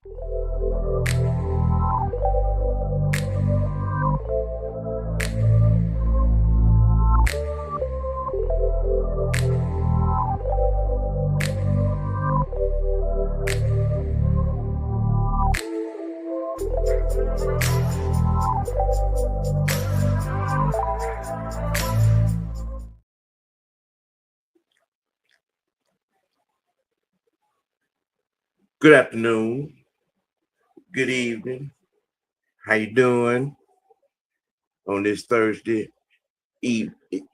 Good afternoon. Good evening. How you doing on this Thursday eve?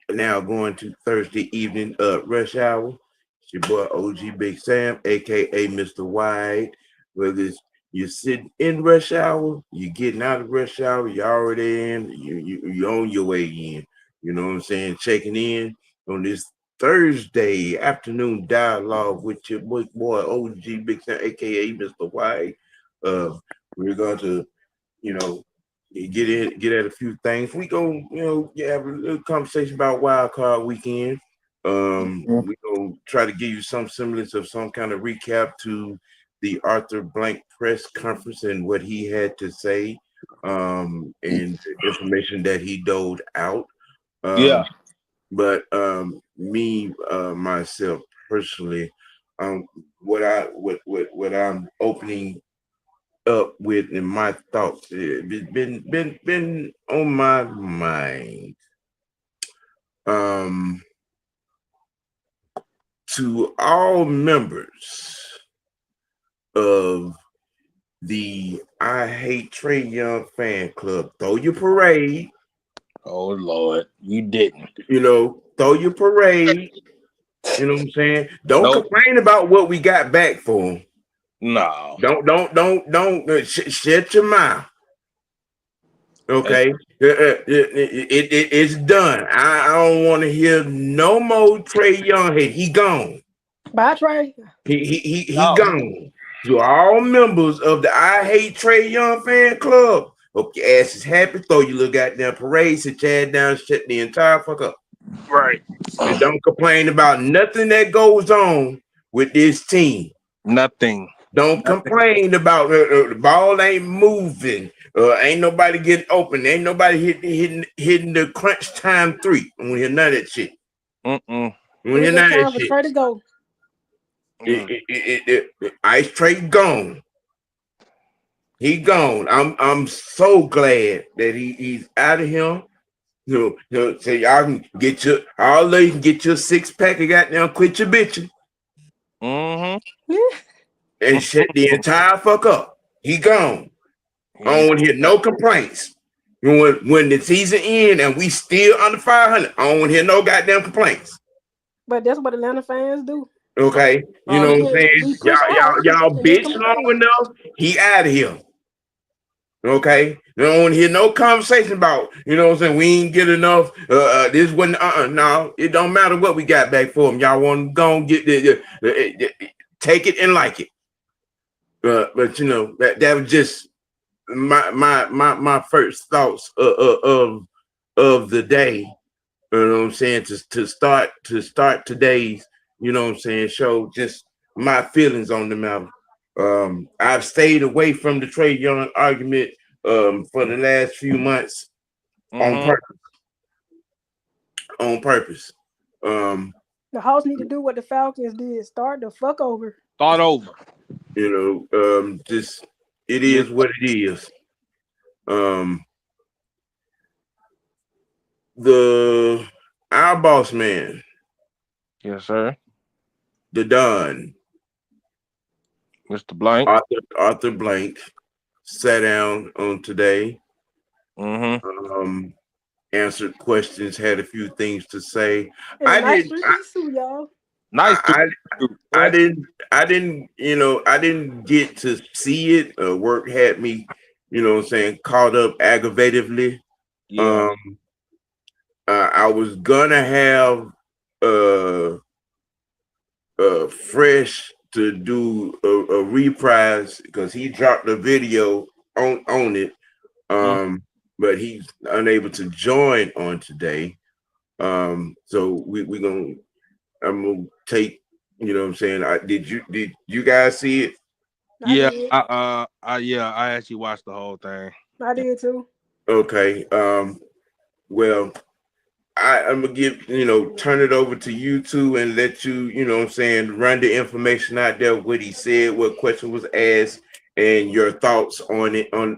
Now going to Thursday evening rush hour. It's your boy OGBigsam, aka Mr. Wide. Whether you're sitting in rush hour, you're getting out of rush hour, you're already in, you're on your way in. You know what I'm saying? Checking in on this Thursday afternoon dialogue with your boy OGBigsam, aka Mr. Wide. We're going to, get at a few things. We go, have a little conversation about Wildcard weekend. We gonna try to give you some semblance of some kind of recap to the Arthur Blank press conference and what he had to say, and the information that he doled out. But me myself personally, what I'm opening up with in my thoughts, been on my mind. To all members of the I Hate Trey Young fan club, throw your parade. Oh Lord, you didn't. Throw your parade. You know what I'm saying? Don't complain about what we got back for him. No. Don't shut your mouth. Okay, it's done. I don't want to hear no more Trey Young hate. He gone. Bye, Trey. He gone. To all members of the I Hate Trey Young fan club, hope your ass is happy. Throw your little goddamn parade, sit your ass down, shut the entire fuck up. Right. And don't complain about nothing that goes on with this team. Nothing. Don't complain about the ball ain't moving. Ain't nobody getting open. Ain't nobody hitting the crunch time three. I don't hear none of that shit. I don't hear none of that shit. Trey to go. Ice Trey gone. He gone. I'm so glad that he's out of here. So y'all can get your you can get your 6-pack and goddamn quit your bitching. And shut the entire fuck up. He gone. I don't want to hear no complaints. When the season ends and we still under 500, I don't want to hear no goddamn complaints. But that's what Atlanta fans do. Okay, you know what I'm saying? Y'all bitch long enough. He out of here. Okay, I don't want to hear no conversation about, you know what I'm saying? We ain't get enough. This wasn't. No, it don't matter what we got back for him. Y'all want to go and get take it and like it. But that was just my first thoughts of the day. You know what I'm saying? To start today's, you know what I'm saying, show, just my feelings on the matter. I've stayed away from the Trey Young argument for the last few months on purpose. On purpose. The Hawks need to do what the Falcons did. Start the fuck over. Start over. Just it is what it is. Our boss man. Yes, sir. The Don. Mr. Blank. Arthur Blank sat down on today. Answered questions, had a few things to say. I didn't get to see it. Work had me, you know what I'm saying, caught up aggravatively. Yeah. I was gonna have Fresh to do a reprise because he dropped a video on it. But he's unable to join on today. So I'm gonna take, you know what I'm saying. Did you guys see it? I actually watched the whole thing. I did too. Okay. Well, I'm gonna turn it over to you two and let you, run the information out there, what he said, what question was asked, and your thoughts on it, on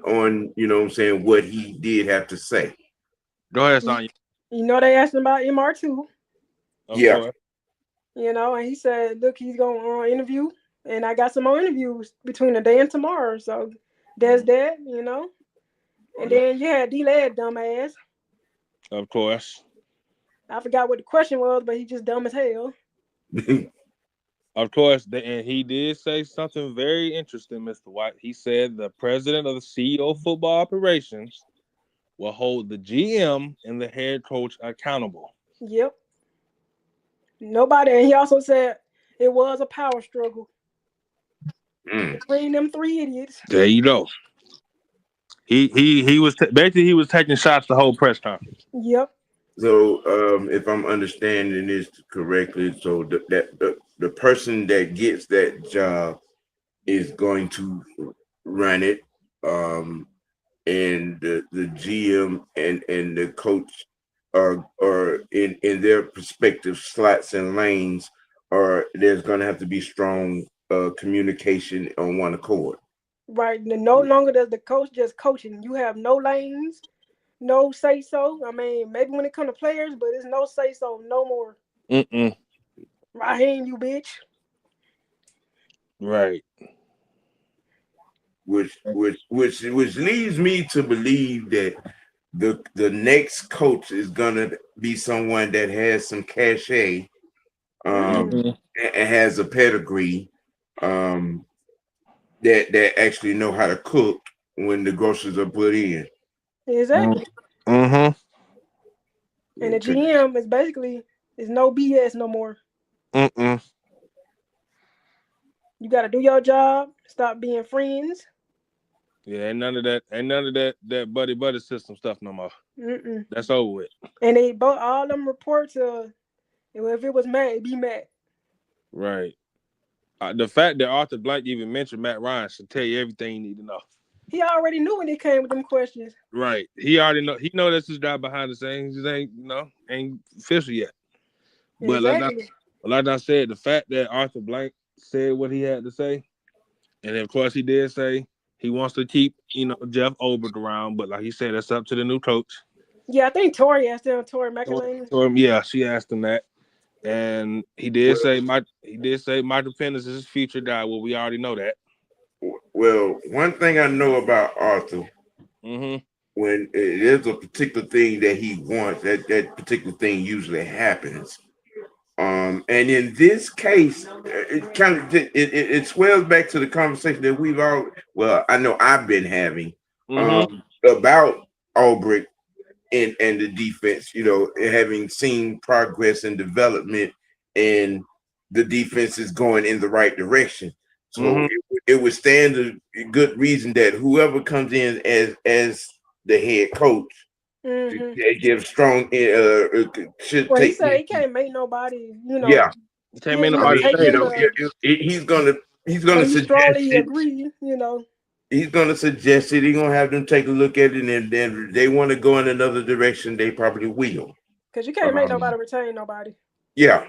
what he did have to say. Go ahead, Sonya. They asked him about MR2. Of course. And he said, look, he's going to interview, and I got some more interviews between today and tomorrow. So there's that, And then you had D-Lad, dumbass. Of course. I forgot what the question was, but he just dumb as hell. Of course, and he did say something very interesting, Mr. White. He said the president of the CEO of football operations will hold the GM and the head coach accountable. Yep. Nobody, and he also said it was a power struggle between them three idiots. There you go. He was basically he was taking shots the whole press conference. Yep. So, if I'm understanding this correctly, so the person that gets that job is going to run it, and the GM and the coach are in their respective slots and lanes, or there's going to have to be strong communication on one accord. Right. No longer does the coach just coaching. You have no lanes. No say so. I mean, maybe when it comes to players, but it's no say so, no more. Raheem, you bitch. Right. Which leads me to believe that the next coach is gonna be someone that has some cachet, and has a pedigree, that actually know how to cook when the groceries are put in. Exactly. And the GM is basically no BS no more. You got to do your job. Stop being friends. Yeah, ain't none of that buddy system stuff no more. That's over with. And they both all them reports. If it was Matt, it'd be Matt. Right. The fact that Arthur Blank even mentioned Matt Ryan should tell you everything you need to know. He already knew when he came with them questions. Right. He already know. He know that's his job behind the scenes. He ain't official yet. But exactly. like I said, the fact that Arthur Blank said what he had to say, and of course he did say he wants to keep Jeff Olbrich around, but like he said, that's up to the new coach. Yeah, I think Tori asked him. Tori McElhaney. Yeah, she asked him that, and he did say Michael Penix is his future guy. Well, we already know that. Well, one thing I know about Arthur, when it is a particular thing that he wants, that particular thing usually happens. And in this case, it kind of it swells back to the conversation that I know I've been having about Olbrich and the defense, having seen progress and development, and the defense is going in the right direction. So it would stand a good reason that whoever comes in as the head coach give strong should well, take. He said he can't make nobody, Yeah, he can't make nobody he's gonna suggest strongly it. agree. He's gonna suggest it. He's gonna have them take a look at it, and then they want to go in another direction. They probably will. Because you can't make nobody retain nobody. Yeah.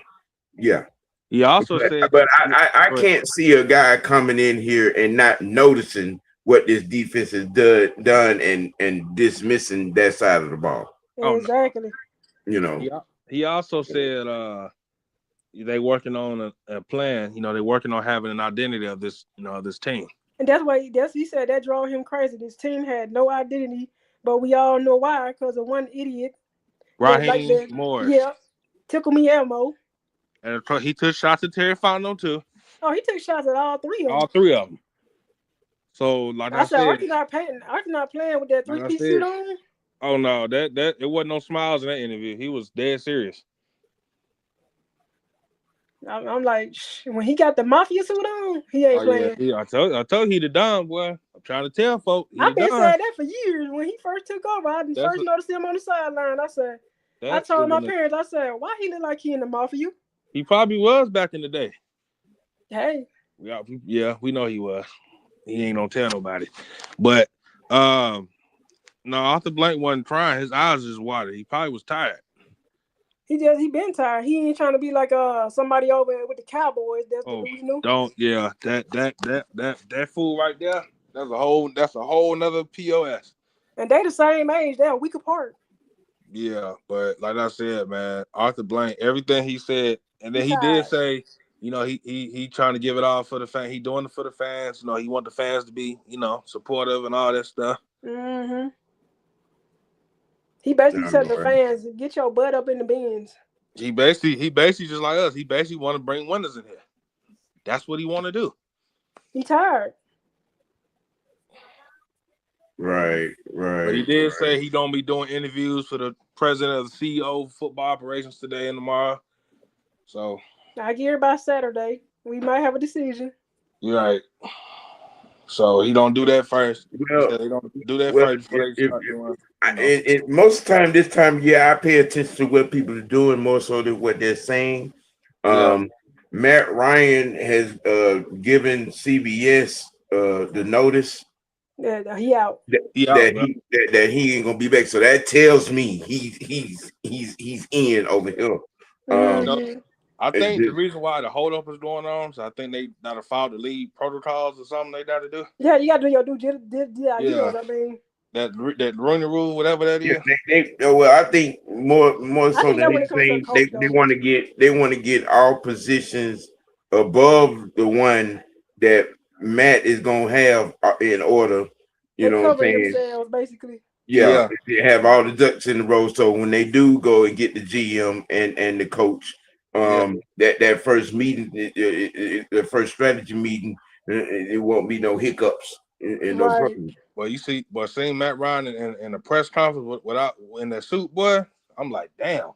He also said, but I can't see a guy coming in here and not noticing what this defense has done and dismissing that side of the ball. Exactly. He also said they working on a plan. They're working on having an identity of this, this team. And that's why he said that drove him crazy. This team had no identity, but we all know why, because of one idiot. Raheem Morris. Yeah. Tickle me Elmo. And he took shots at Terry Fontenot too. Oh, he took shots at all three of them. All three of them. So, like I said, Arthur not playing with that three-piece suit on. Oh no, that it wasn't no smiles in that interview. He was dead serious. I'm like, when he got the mafia suit on, he ain't playing. Yeah. I told he the Don, boy. I'm trying to tell folks. I've been saying that for years. When he first took over, I first noticed him on the sideline. I told my parents, I said, why he look like he in the mafia? He probably was back in the day. Hey. Yeah, we know he was. he ain't gonna tell nobody. But no, Arthur Blank wasn't crying. His eyes just watered. He probably was tired. He been tired. He ain't trying to be like somebody over with the Cowboys. That's the we knew. That fool right there. That's a whole nother POS. And they the same age. They're a week apart. Yeah, but like I said, man, Arthur Blank, everything he said, and then he did say, you know, he trying to give it all for the fans. He doing it for the fans. You know, he want the fans to be, you know, supportive and all that stuff. Mm-hmm. He basically said to the fans, get your butt up in the bins. He basically just like us. He basically want to bring winners in here. That's what he want to do. He tired. Right. But he did say he gonna be doing interviews for the president of the CEO of football operations today and tomorrow. So I get it by Saturday. We might have a decision. You're right. So he don't do that first. Well, they don't do that first before they start doing. Most of the time, this time of year, I pay attention to what people are doing more so than what they're saying. Matt Ryan has given CBS the notice that he out. That he ain't gonna be back. So that tells me he's in over here. I think the reason why the holdup is going on, so I think they gotta follow the league protocols or something they gotta do. Yeah, you gotta do your due diligence. I mean, that Rooney Rule, whatever that is. I think more so than anything, they want to get all positions above the one that Matt is gonna have in order. You know what I'm saying? Themselves, basically. Yeah, they have all the ducks in the row. So when they do go and get the GM and the coach, that first meeting, the first strategy meeting, it won't be no hiccups and no problems. Well, you see, seeing Matt Ryan in the press conference without in that suit, boy, I'm like, damn,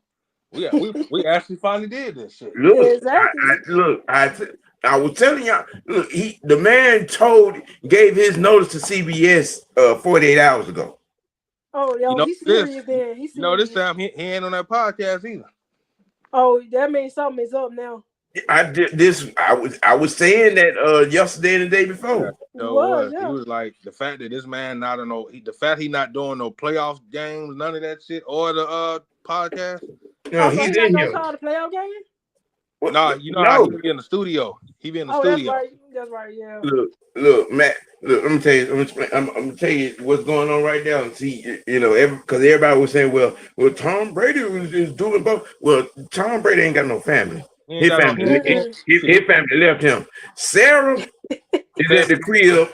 we actually finally did this shit. Look, exactly. I was telling y'all, look, the man gave his notice to CBS 48 hours ago. Oh, yo, he's serious then. He's serious. This time he ain't on that podcast either. Oh, that means something is up now. I was saying that yesterday and the day before. He was like, the fact that this man the fact he not doing no playoff games, none of that shit, or the podcast. No, he's in here. Call the playoff game? How he be in the studio. He be in the studio. That's right. Yeah. Look, Matt. Look, I'm gonna tell you what's going on right now. And see, because everybody was saying, well, Tom Brady is doing both. Well, Tom Brady ain't got no family. His family left him. Sarah is at the crib.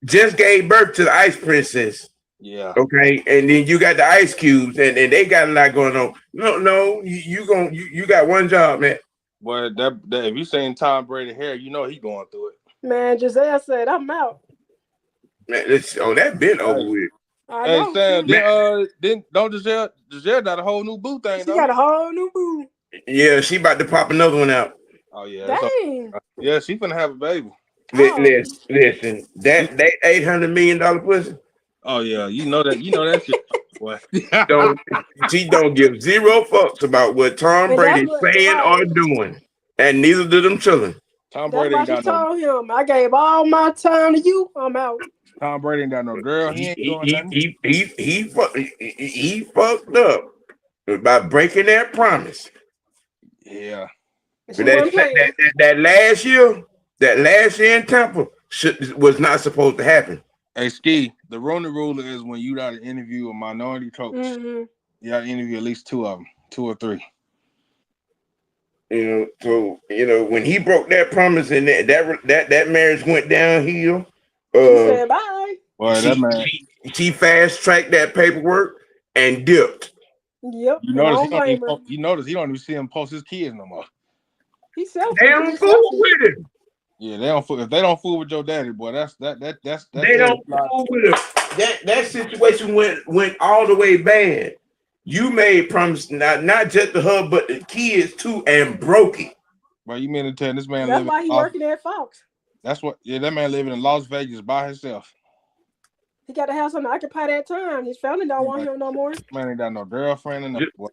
Just gave birth to the Ice Princess. Yeah. Okay, and then you got the Ice Cubes, and they got a lot going on. No, you got one job, man. Well, that if you saying Tom Brady hair, he going through it. Man, Giselle said, I'm out. Man, that been over with. Hey, Sam, don't Giselle got a whole new boo thing. She got a whole new boo. Yeah, she about to pop another one out. Oh yeah. Dang. Yeah, she finna have a baby. Listen, that $800 million pussy. Oh yeah, you know that shit. Boy. She don't give zero fucks about what Tom Brady's saying or doing, and neither do them children. Tom Brady ain't got told him, I gave all my time to you. I'm out. Tom Brady ain't got no girl. He ain't doing nothing. He fucked up by breaking that promise. Yeah. But that last year in Tampa was not supposed to happen. Hey, Ski, the Rooney Rule is when you got to interview a minority coach. Mm-hmm. You got to interview at least 2 of them, 2 or 3. So when he broke that promise and that marriage went downhill, he said bye. Boy, she fast tracked that paperwork and dipped. Yep. You notice he don't even see him post his kids no more. He's selfish. They don't fool with him. Yeah, they don't fool. If they don't fool with your daddy, boy, that's they don't fool with him. That situation went all the way bad. You made promise not just to her, but the kids too, and broke it. Well, you mean to tell this man? That's why he working at Fox. That's what. Yeah, that man living in Las Vegas by himself. He got to have something to occupy that time. His family don't want him no more. Man ain't got no girlfriend and no.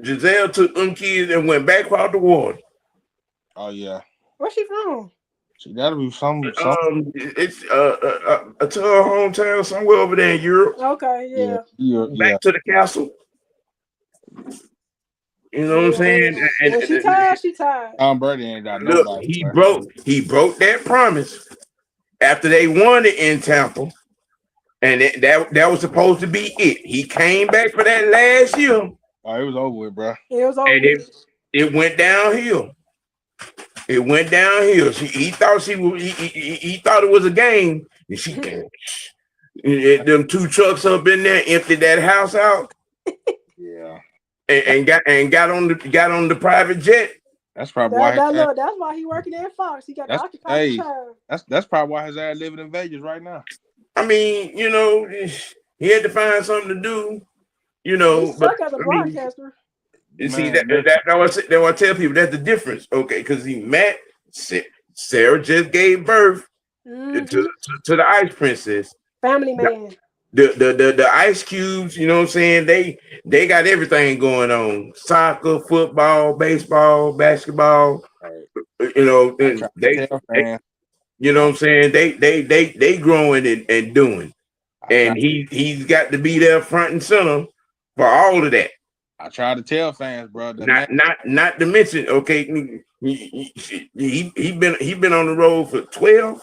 Giselle took them kids and went back out the water. Oh yeah. Where's she from? That'll be some. It's to her hometown somewhere over there in Europe. Okay, yeah. Back to the castle. You know what I'm saying? When she tired, she tired. Tom Brady ain't got Look, nobody. he broke that promise after they won it in Tampa, and that was supposed to be it. He came back for that last year. Oh, it was over with, bro. It was over. And it went downhill. It went downhill. He thought he thought it was a game, and she them two trucks up in there emptied that house out. Yeah. And got on the private jet. That's probably why. That's why he working at Fox. He got the occupied time. That's probably why his ass living in Vegas right now. I mean, you know, he had to find something to do. You know, he's stuck as a broadcaster. You see that what I tell people, that's the difference. Okay, because Sarah just gave birth to the Ice Princess. Family man. The Ice Cubes, you know what I'm saying? They got everything going on. Soccer, football, baseball, basketball. You know, they you know what I'm saying? They growing and doing. And he's got to be there front and center for all of that. I try to tell fans, bro. Not to mention, okay, he been on the road for 12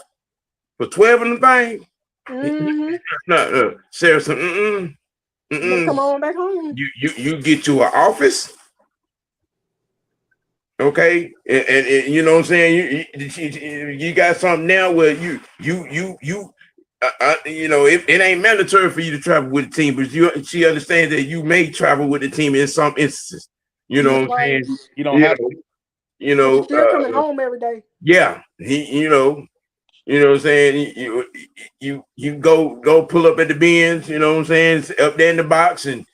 of the thing. No, Sarah, come on back home. You get you an office, okay, and you know what I'm saying. You got something now where you know it ain't mandatory for you to travel with the team, but she understands that you may travel with the team in some instances. You know what I'm saying. You don't have to. You know, still coming home every day. Yeah, you know what I'm saying? You go pull up at the bins, you know what I'm saying? It's up there in the box and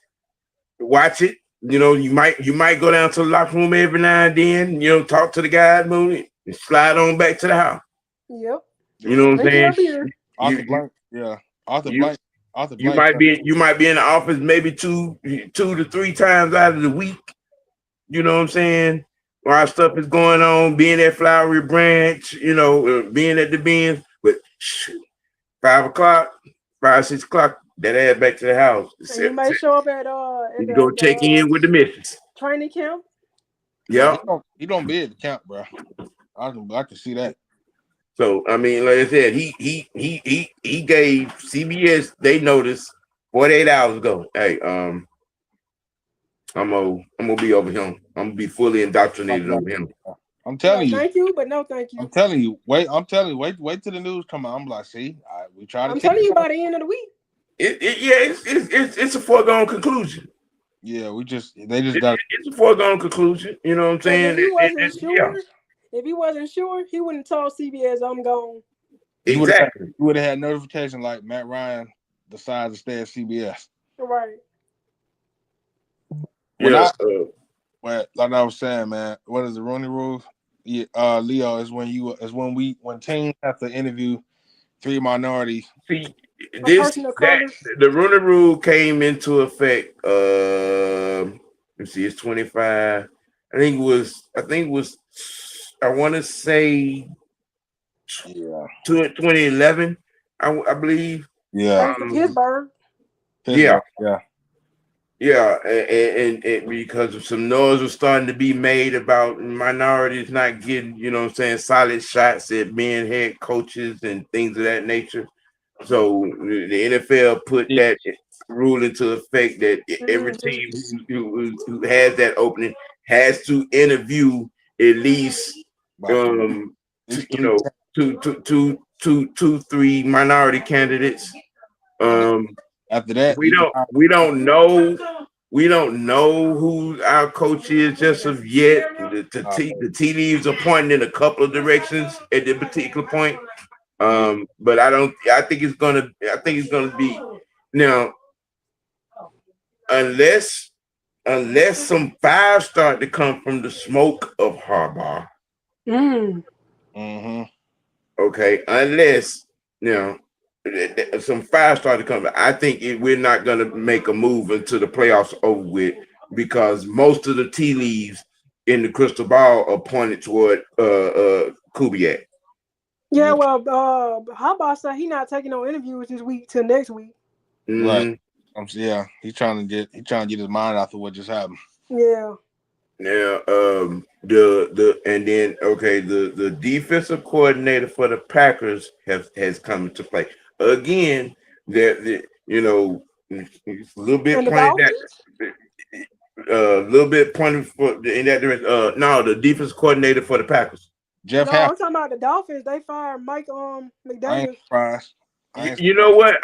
watch it. You know, you might go down to the locker room every now and then, you know, talk to the guys, move it, and slide on back to the house. Yep. You know what I'm saying? Arthur Blank. You might be in the office maybe two to three times out of the week. You know what I'm saying? While stuff is going on, being at Flowery Branch, you know, being at the bins, but 5 6 o'clock, that ass back to the house. And you might show up at you go check in with the missus. Training camp. Yeah, he don't be at the camp, bro. I can see that. So I mean, like I said, he gave CBS they noticed 48 hours ago. Hey, I'm gonna be over him. I'm gonna be fully indoctrinated over him. I'm telling you. Thank you, but no thank you. I'm telling you. Wait till the news come out. I'm like, see, we try to. I'm telling you by the end of the week. It's a foregone conclusion. Yeah, they just got. It's a foregone conclusion. You know what I'm saying? If he wasn't sure, he wouldn't tell CBS I'm gone. Exactly. He would have had notification like Matt Ryan decides to stay at CBS. Right. Like I was saying, man, what is the Rooney Rule? Yeah, Leo, is when teams have to interview 3 minorities. See, the Rooney Rule came into effect. Let's see, it's 25. I think it was. I want to say 2011. I believe. Yeah. Pittsburgh. Yeah. And because of some noise was starting to be made about minorities not getting, you know what I'm saying, solid shots at being head coaches and things of that nature. So the NFL put that rule into effect that every team who has that opening has to interview at least two, 3 minority candidates. After that, we don't know who our coach is just of yet. The tea leaves are pointing in a couple of directions at this particular point. But I think it's gonna be now, unless some fires start to come from the smoke of Harbaugh. Mm-hmm. Okay, unless some fire start to come. I think we're not going to make a move until the playoffs are over with, because most of the tea leaves in the crystal ball are pointed toward Kubiak. Yeah, well, Harbaugh said he not taking no interviews this week till next week. Right. He's trying to get his mind out of what just happened. Yeah. Now, the defensive coordinator for the Packers has come into play again. That it's a little bit pointed that a little bit pointed in that direction. No, the defense coordinator for the Packers. I'm talking about the Dolphins. They fired Mike McDaniel. I ain't surprised. You know what?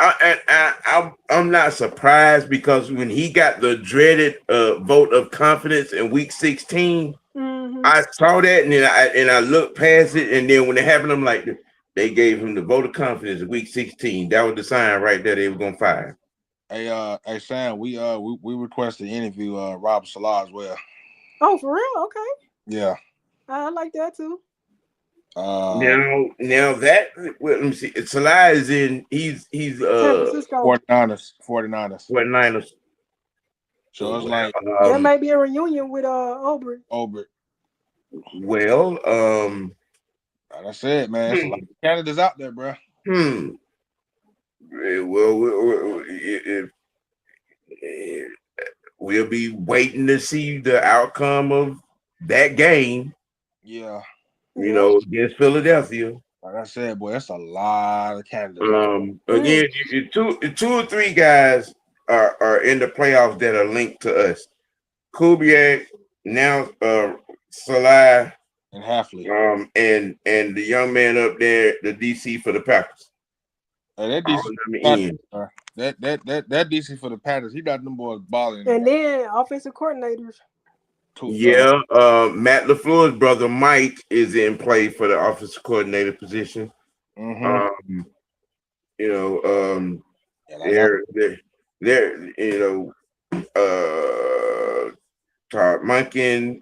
I'm not surprised because when he got the dreaded vote of confidence in Week 16, I saw that and I looked past it, and then when it happened, I'm like, they gave him the vote of confidence in Week 16. That was the sign right there they were gonna fire. Hey Sam, we requested to interview Rob Salah as well. Oh, for real? Okay. Yeah. I like that too. Now that let me see. Salah is in. He's San Francisco. 49ers. So it's like there may be a reunion with Obert. Well, like I said, man, it's a lot of candidates out there, bro. Well, we'll be waiting to see the outcome of that game. Yeah. Against Philadelphia. Like I said, boy, that's a lot of candidates. Again, two or three guys are in the playoffs that are linked to us. Kubiak, now Salah, and Halfley. And the young man up there, the DC for the Packers. That DC for the Panthers, he got them boys balling. And then offensive coordinators. Matt LaFleur's brother Mike is in play for the offensive coordinator position. They're Todd Munkin,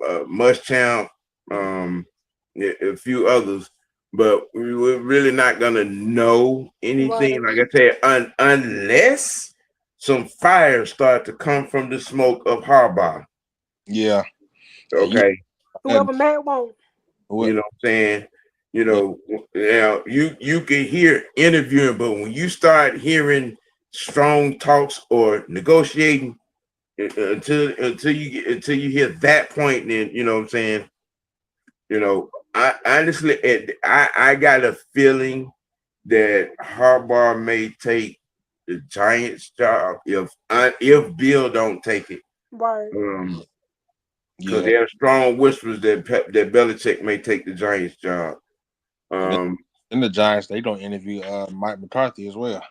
Muschamp, a few others, but we're really not gonna know anything. Right. Like I said, unless some fire start to come from the smoke of Harbaugh. Yeah. Okay. Whoever Matt won't. You know what I'm saying? Now you can hear interviewing, but when you start hearing strong talks or negotiating, until you hear that point, then you know what I'm saying. I honestly, I got a feeling that Harbaugh may take the Giants' job if Bill don't take it. Right. Because there are strong whispers that Belichick may take the Giants' job. In the Giants, they don't interview Mike McCarthy as well.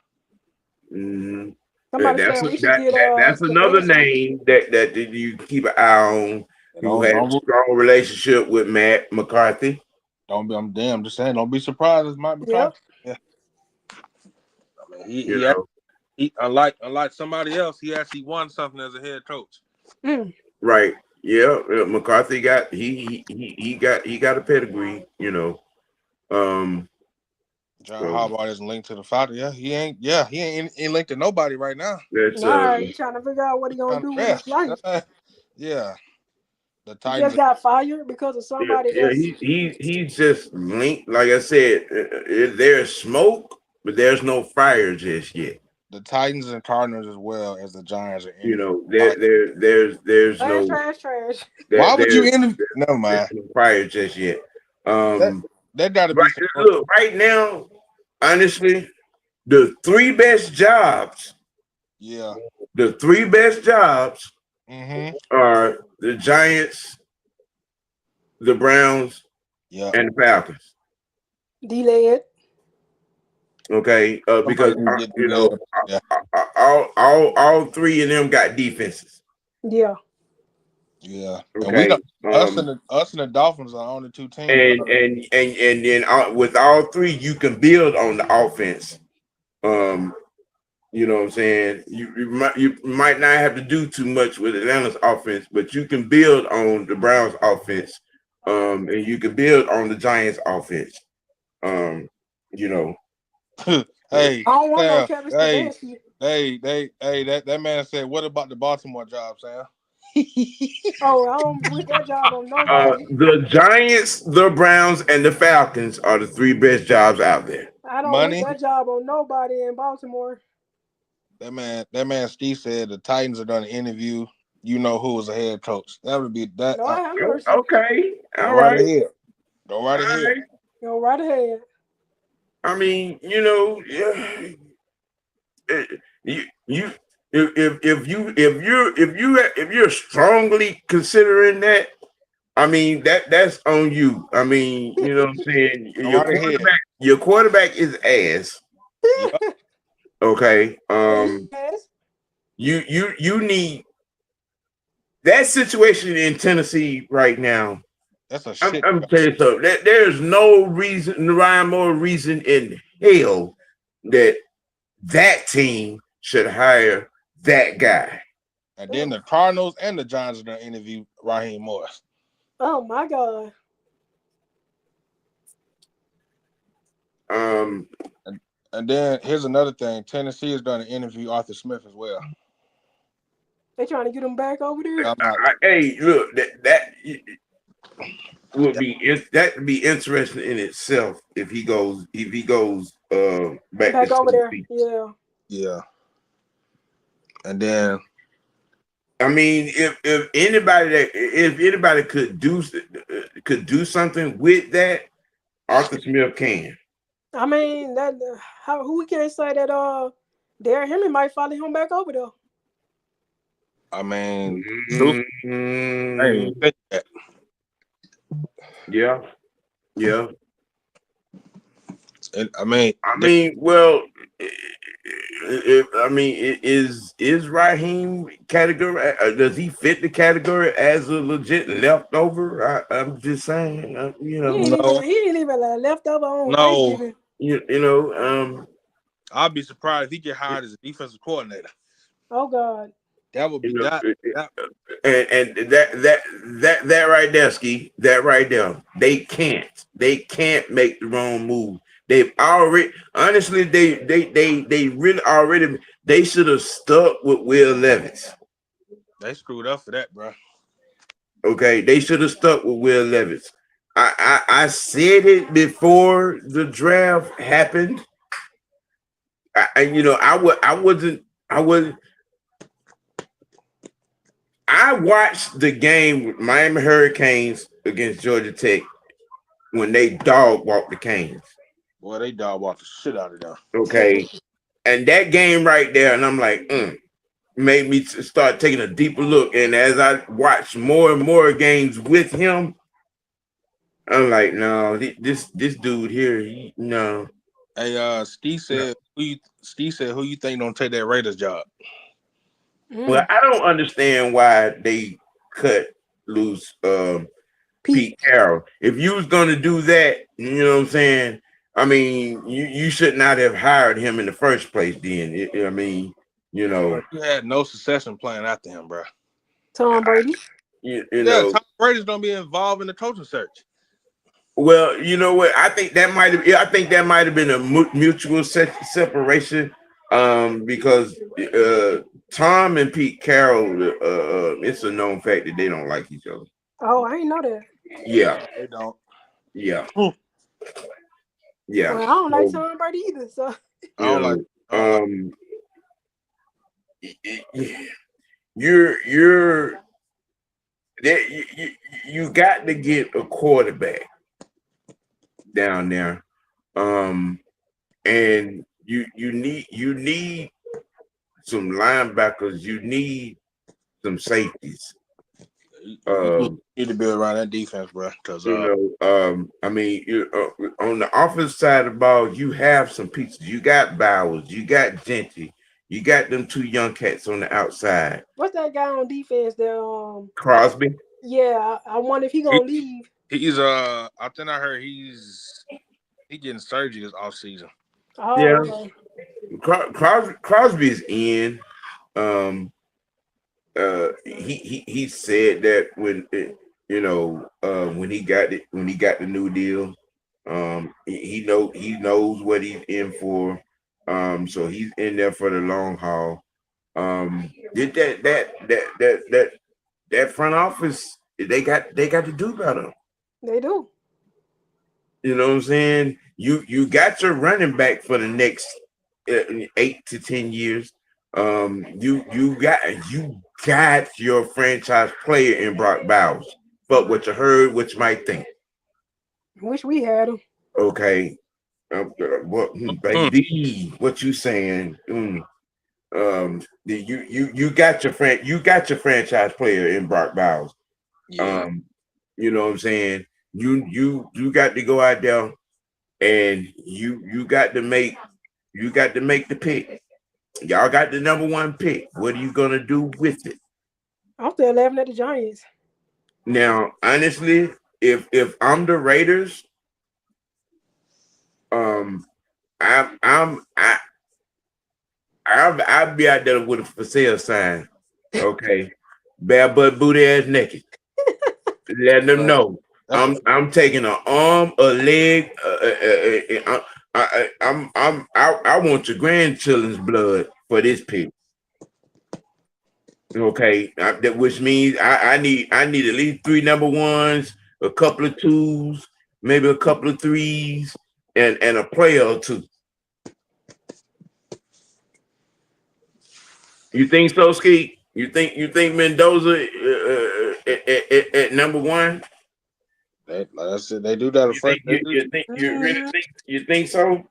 Mm-hmm. That's another name that you keep an eye on. Who has a strong relationship with Matt McCarthy? I'm just saying, don't be surprised if Mike McCarthy. Yep. Yeah. I mean, he unlike somebody else, he actually won something as a head coach. Right. Yeah. McCarthy got he got a pedigree. John Harbaugh isn't linked to the Falcons. Yeah, he ain't linked to nobody right now. He's trying to figure out what he's gonna do with his life. Yeah. The Titans just got fired because of somebody. He's just linked. Like I said, there's smoke, but there's no fire just yet. The Titans and Cardinals as well as the Giants are there's no trash. Why would you interview? Never mind. No fire just yet. That got to be. Look, right now, honestly, the three best jobs. Yeah. The three best jobs are the Giants, the Browns, and the Falcons. D-led. Okay, because all three of them got defenses. Yeah. Yeah. Okay. And us and the Dolphins are only two teams. And then with all three, you can build on the offense. You know what I'm saying? You might not have to do too much with Atlanta's offense, but you can build on the Browns' offense, and you can build on the Giants' offense. Hey, I don't want no Kevin Stefanski. Hey, that man said, "What about the Baltimore job, Sam?" Oh, I don't wish that job on nobody. The Giants, the Browns, and the Falcons are the 3 best jobs out there. I don't wish Money. that job on nobody in Baltimore. That man Steve said the Titans are done an interview. You know who was a head coach. That would be that. Lord have mercy. Okay, Go all right right, ahead. Go right all ahead. right. Go right ahead. I mean, yeah, you if you're strongly considering that, I mean that's on you. I mean, you know what I'm saying? Go right ahead. Your quarterback is ass. Yep. Okay. Yes. You need that situation in Tennessee right now. That's a shit. I'm telling you something. There's no reason, rhyme or reason in hell that team should hire that guy. And then the Cardinals and the Giants are going to interview Raheem Morris. Oh my God. And then here's another thing. Tennessee is going to interview Arthur Smith as well. They trying to get him back over there. Hey, look, that would be interesting in itself if he goes back to over there. Tennessee. Yeah. Yeah. And then I mean, if anybody could do something with that, Arthur Smith can. I mean who we can't say that Derrick Henry might follow him back over there. I mean, yeah. Well, is Raheem category? Does he fit the category as a legit leftover? I'm just saying, He ain't even left over on Thanksgiving. I'll be surprised if he get hired as a defensive coordinator. Oh God. That would be that. And that right there, Ski. That right there. They can't make the wrong move. They've already, honestly, they really already. They should have stuck with Will Levis. They screwed up for that, bro. Okay, they should have stuck with Will Levis. I said it before the draft happened. I watched the game with Miami Hurricanes against Georgia Tech when they dog walked the Canes. Boy, they dog walked the shit out of them. Okay. And that game right there, and I'm like, made me start taking a deeper look. And as I watched more and more games with him, I'm like, no, this dude here, no. Hey, Steve said, who you think don't take that Raiders job? Well, I don't understand why they cut loose Pete Carroll. If you was gonna do that, you know what I'm saying? I mean, you should not have hired him in the first place. Then you had no succession plan after him, bro. Tom Brady. Tom Brady's gonna be involved in the coaching search. Well, you know what? I think that might have been a mutual separation, because Tom and Pete Carroll, it's a known fact that they don't like each other. Oh, I didn't know that. Yeah, they don't. Yeah. Yeah. Well, I don't like Tom Brady either. So I don't like. You got to get a quarterback down there, and you need some linebackers. You need some safeties. You need to build around that defense, bro. Because on the offensive side of the ball, you have some pieces. You got Bowers, you got Genty, you got them 2 young cats on the outside. What's that guy on defense there? Crosby. Yeah, I wonder if he gonna leave. He's I think I heard he's getting surgery this offseason. Oh, yeah. Okay. Crosby's in. He said that when he got the new deal, he knows what he's in for. So he's in there for the long haul. that front office, they got to do better. They do. You know what I'm saying? You got your running back for the next 8 to 10 years. You got your franchise player in Brock Bowers. But what you heard, what you might think. Wish we had him. Okay. Baby, what you saying? You got your franchise player in Brock Bowers. Yeah. You know what I'm saying? You got to go out there and you got to make the pick. Y'all got the number 1 pick. What are you gonna do with it? I'm still laughing at the Giants. Now, honestly, if I'm the Raiders, I'll be out there with a for sale sign. Okay, bare butt, booty ass naked. Let them know I'm taking an arm, a leg. I want your grandchildren's blood for this pick. Okay, which means I need at least 3 number 1s, a couple of 2s, maybe a couple of 3s, and a player or 2. You think so, Ski? You think Mendoza at number 1? Like I said, they do that first. You think so?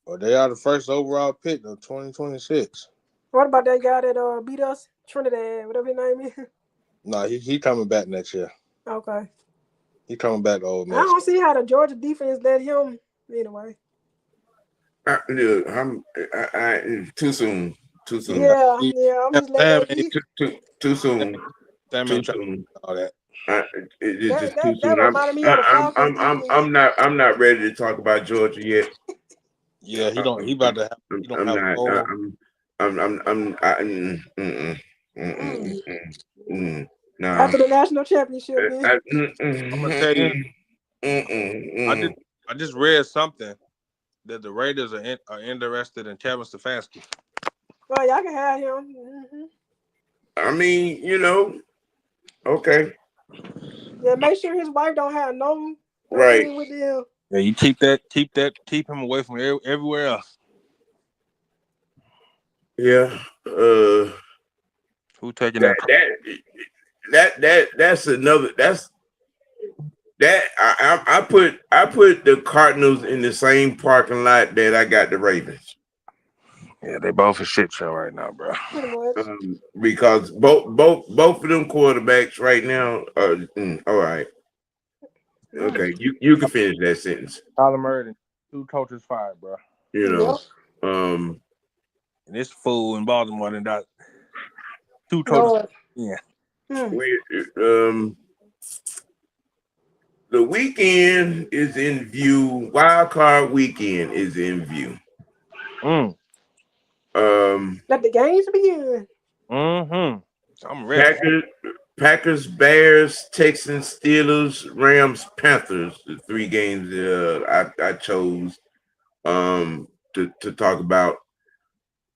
Well, they are the first overall pick of 2026. What about that guy that beat us, Trinidad, whatever his name is? No, he coming back next year. Okay. He coming back to Ole Miss. I don't see how the Georgia defense let him anyway. Too soon. Yeah, I'm just letting Too soon. That Too soon. All that. It's just too that soon. reminded me of the Falcons defense. I'm not ready to talk about Georgia yet. Yeah, he don't. He about to have. He don't have a whole. No. After the national championship, I'm gonna tell you. I just read something that the Raiders are interested in Kevin Stefanski. Well, y'all can have him. Mm-hmm. I mean, okay. Yeah, make sure his wife don't have no right with him. Yeah, you keep him away from everywhere else. Yeah. Who taking that's another. That's that. I put the Cardinals in the same parking lot that I got the Ravens. Yeah, they both a shit show right now, bro. Because both of them quarterbacks right now are all right. Okay, you can finish that sentence. Kyler Murray, 2 coaches fired, bro. And this fool in Baltimore done got 2 coaches. Yeah. The weekend is in view. Wildcard weekend is in view. Let the games begin. I'm ready. Packers, Bears, Texans, Steelers, Rams, Panthers. The 3 games I chose to talk about.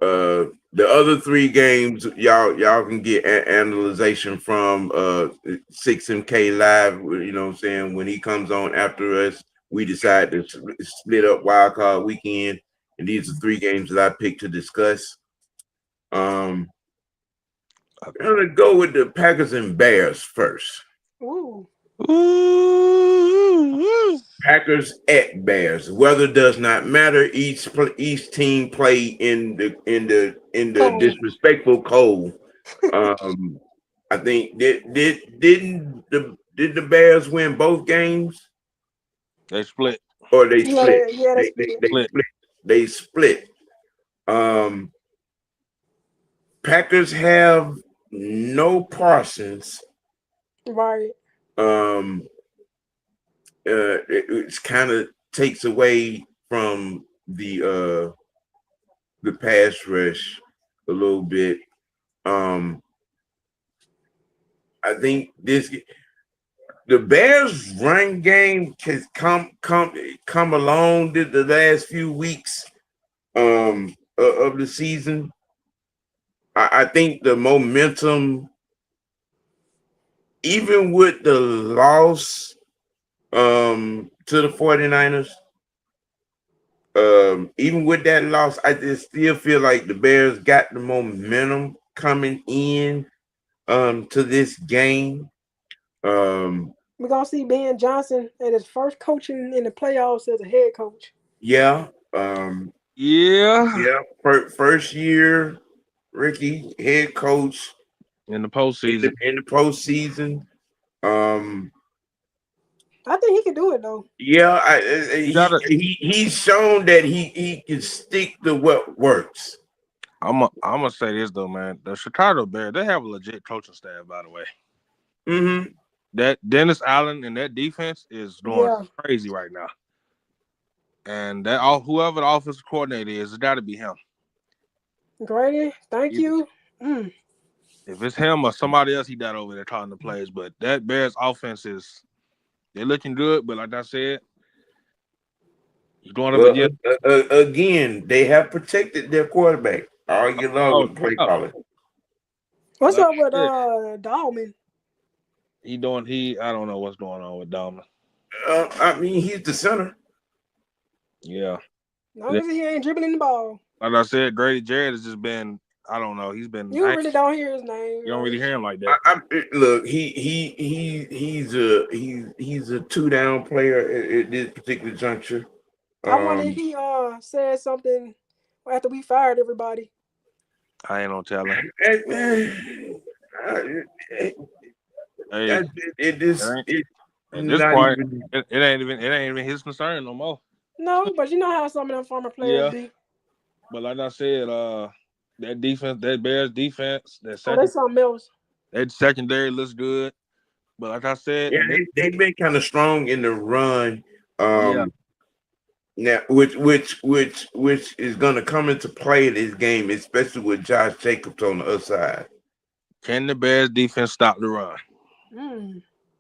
The other 3 games y'all can get analyzation from 6MK Live. You know what I'm saying? When he comes on after us, we decide to split up Wildcard weekend, and these are 3 games that I picked to discuss. I'm gonna go with the Packers and Bears first. Ooh. Packers at Bears. Weather does not matter. Each team play in the cold. Disrespectful cold. I think didn't the Bears win both games? They split. Or they split. Yeah, they split. Packers have no Parsons. Right. It kind of takes away from the pass rush a little bit. I think the Bears' run game has come along the last few weeks of the season. I think the momentum even with the loss to the 49ers, even with that loss, I just still feel like the Bears got the momentum coming in to this game. We're gonna see Ben Johnson at his first coaching in the playoffs as a head coach. Yeah. Yeah. First year, Ricky, head coach In the postseason. In the postseason. I think he can do it though. Yeah, he's shown that he can stick to what works. I'm gonna say this though, man. The Chicago Bears, they have a legit coaching staff, by the way. Mm-hmm. That Dennis Allen and that defense is going Yeah. crazy right now. And that whoever the offensive coordinator is, it's got to be him. Grady, thank you. If it's him or somebody else, he got over there calling the plays. But that Bears offense they're looking good. But like I said, he's going up against. Again, they have protected their quarterback all year long with play calling. What's up with Dahlman? I don't know what's going on with Dahlman. I mean, he's the center. Yeah. Long as he ain't dribbling the ball. Like I said, Grady Jarrett has just been. I don't know. He's been. You really don't hear his name. You don't really hear him like that. Look, he's a 2-down player at this particular juncture. I wonder if he said something after we fired everybody. I ain't no telling. At this point, it ain't even his concern no more. No, but you know how some of them former players be. But like I said, that defense, that Bears defense, that's something else. That secondary looks good. But like I said, they've been kind of strong in the run. Now, which is going to come into play in this game, especially with Josh Jacobs on the other side. Can the Bears defense stop the run?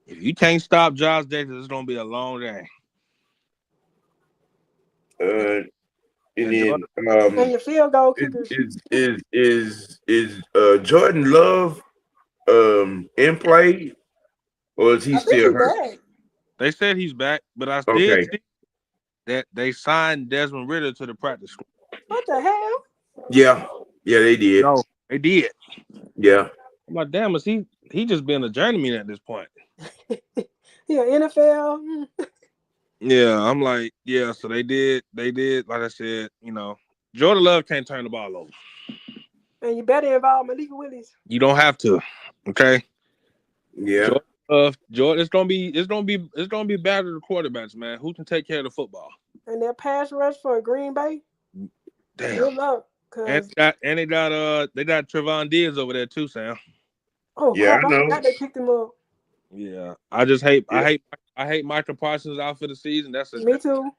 If you can't stop Josh Jacobs, it's going to be a long game. And then and your field goal kickers is Jordan Love in play, or is he still hurt? Back. They said he's back, but I did see that they signed Desmond Ridder to the practice squad. What the hell? Yeah, they did. No, they did. Yeah. I'm like, damn, is he just being a journeyman at this point? Yeah, NFL. Yeah, I'm like, yeah, so they did, like I said, Jordan Love can't turn the ball over. And you better involve Malik Willis. You don't have to. Okay? Yeah. Jordan, it's gonna be battle the quarterbacks, man. Who can take care of the football? And their pass rush for Green Bay. Damn. Good luck. And they got Trevon Diggs over there too, Sam. Oh yeah, I know. They picked him up. Yeah. I just hate I hate Michael Parsons out for the season. Me too.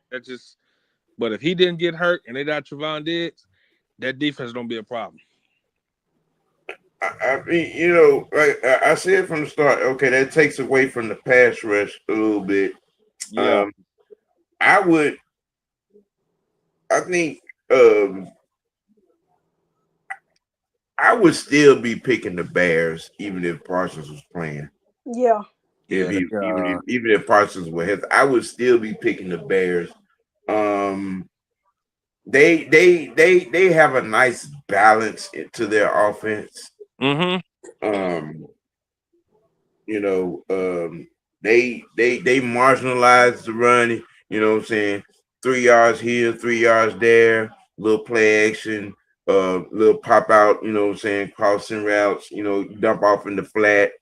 But if he didn't get hurt and they got Trevon Diggs, that defense don't be a problem. I mean, like I said from the start, okay, that takes away from the pass rush a little bit. Yeah. I think I would still be picking the Bears even if Parsons was playing. Yeah. Even if Parsons were healthy, I would still be picking the Bears. They have a nice balance to their offense. Mm-hmm. They marginalize the run. You know what I'm saying? 3 yards here, 3 yards there, little play action, little pop out. You know what I'm saying? Crossing routes. Dump off in the flat.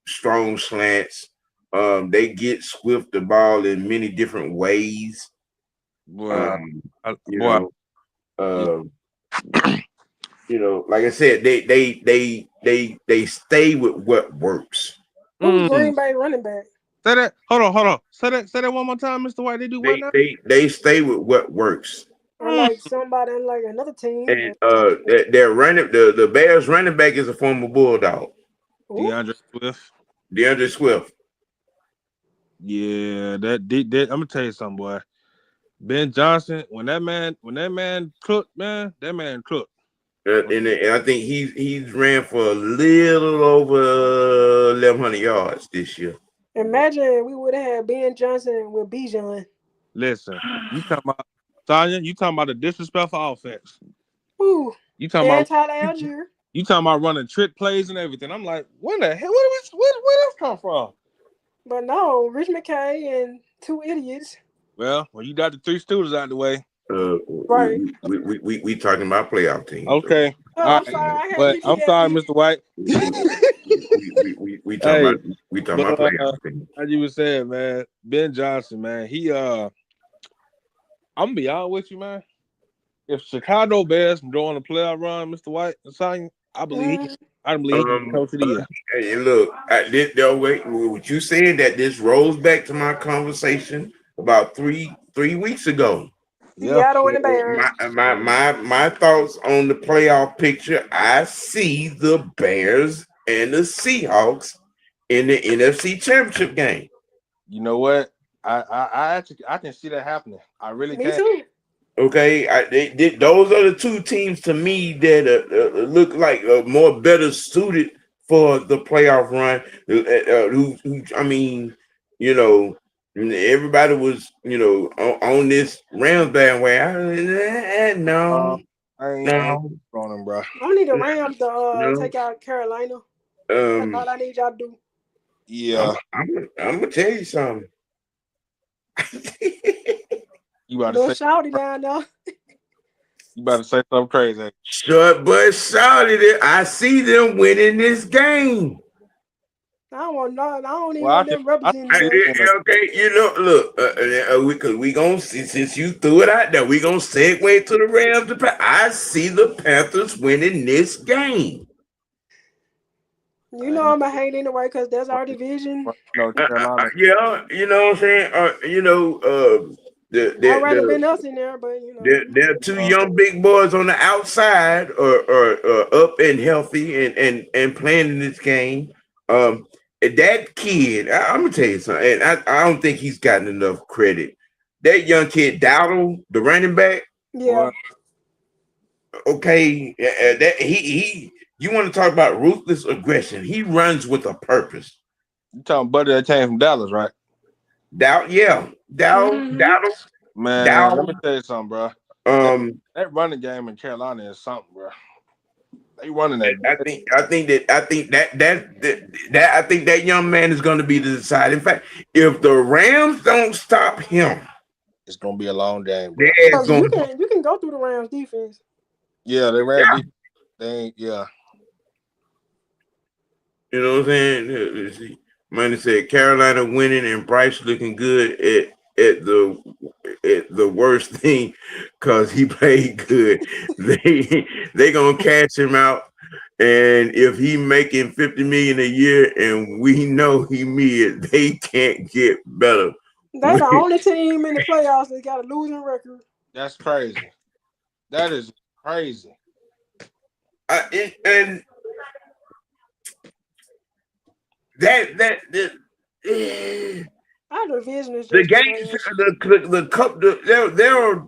Strong slants. They get Swift the ball in many different ways. Like I said, they stay with what works. Who's Green Bay running back? Say that. Hold on. Say that one more time, Mr. White. They do what now? They stay with what works. Like somebody like another team. And the Bears running back is a former Bulldog. DeAndre Swift. Yeah, that I'm gonna tell you something, boy. Ben Johnson, when that man cooked, man, that man cooked. And I think he's ran for a little over 1,100 yards this year. Imagine we would have had Ben Johnson with Bijan. Listen, you talking about Tanya? You talking about a disrespectful offense? Ooh, You talking and about Tyler Algier. you talking about running trick plays and everything? I'm like, what the hell? Where this come from? But no, Rich McKay and two idiots. Well, when you got the three students out the way, Right. We talking about playoff teams. okay. Oh, All I'm right. sorry. I had But I'm sorry, PTSD. Mr. White. We talking about playoff teams. As you were saying, man, Ben Johnson, man, I'm gonna be honest with you, man. If Chicago Bears can go on a playoff run, Mr. White and Simon, I believe he can coach of the year. Hey, look, what you said that this rolls back to my conversation about three weeks ago. Yeah. Seattle and the Bears. My thoughts on the playoff picture. I see the Bears and the Seahawks in the NFC Championship game. You know what? I can see that happening. I really can. Me too. Okay, those are the two teams to me that look like more better suited for the playoff run. I mean, everybody was, on this Rams bandwagon. No, I ain't on him, bro. I need the Rams to no. take out Carolina. That's all I need y'all to do. Yeah, I'm gonna tell you something. You about to say shouty down there. You about to say something crazy. Short but shouted. I see them winning this game. I don't even want them representing. Okay, look, we gonna see, since you threw it out there, we gonna segue to the Rams. I see the Panthers winning this game. You know I'm a hate anyway because that's our division. Yeah, you know what I'm saying. I'd rather been us in there, but there are two young big boys on the outside, or up and healthy and playing in this game. That kid, I'm gonna tell you something, and I don't think he's gotten enough credit. That young kid, Dowdle, the running back. Yeah. Okay, that he. You want to talk about ruthless aggression? He runs with a purpose. You talking buddy that came from Dallas, right? Dowdle. Man, let me tell you something, bro. That running game in Carolina is something, bro. They running that. I think that young man is going to be the deciding factor. If the Rams don't stop him, it's going to be a long game, bro. You can go through the Rams defense. Yeah, they ran defense. They ain't, yeah. You know what I'm saying? Money said Carolina winning and Bryce looking good at the worst thing because he played good. They gonna cash him out, and if he making $50 million a year, and we know he mid, they can't get better. They're the only team in the playoffs that got a losing record. That's crazy. That is crazy. And our division is just the games. The cup. There are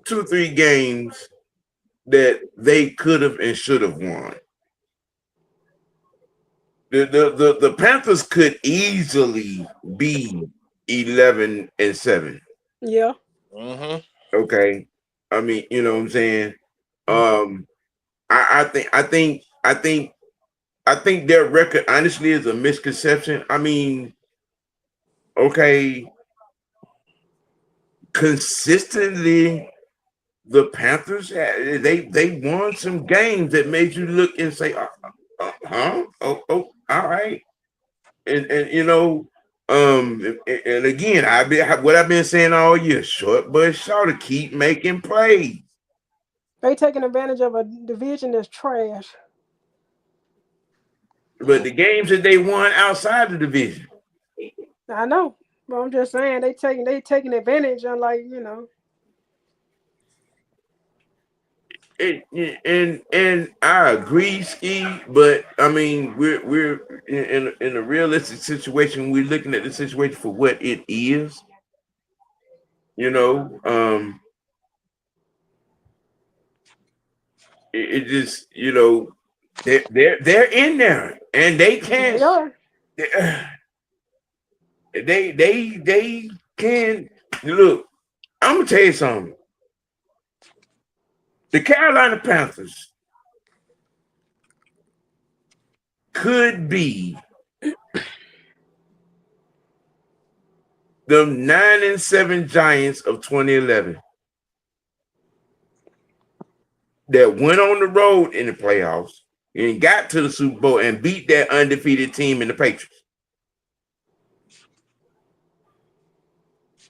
3 games that they could have and should have won. The Panthers could easily be 11-7. Yeah. Okay. I mean, you know what I'm saying? I think their record honestly is a misconception. I mean, okay, consistently the Panthers they won some games that made you look and say, all right, and and again, what I've been saying all year, short but short to keep making plays. They taking advantage of a division that's trash. But the games that they won outside the division, I know, but I'm just saying they taking advantage. Unlike And I agree, Ski. But I mean, we're in a realistic situation. We're looking at the situation for what it is. it just they're in there and they can't. They are. They can look. I'm gonna tell you something. The Carolina Panthers could be the 9-7 Giants of 2011 that went on the road in the playoffs and got to the Super Bowl and beat that undefeated team in the Patriots.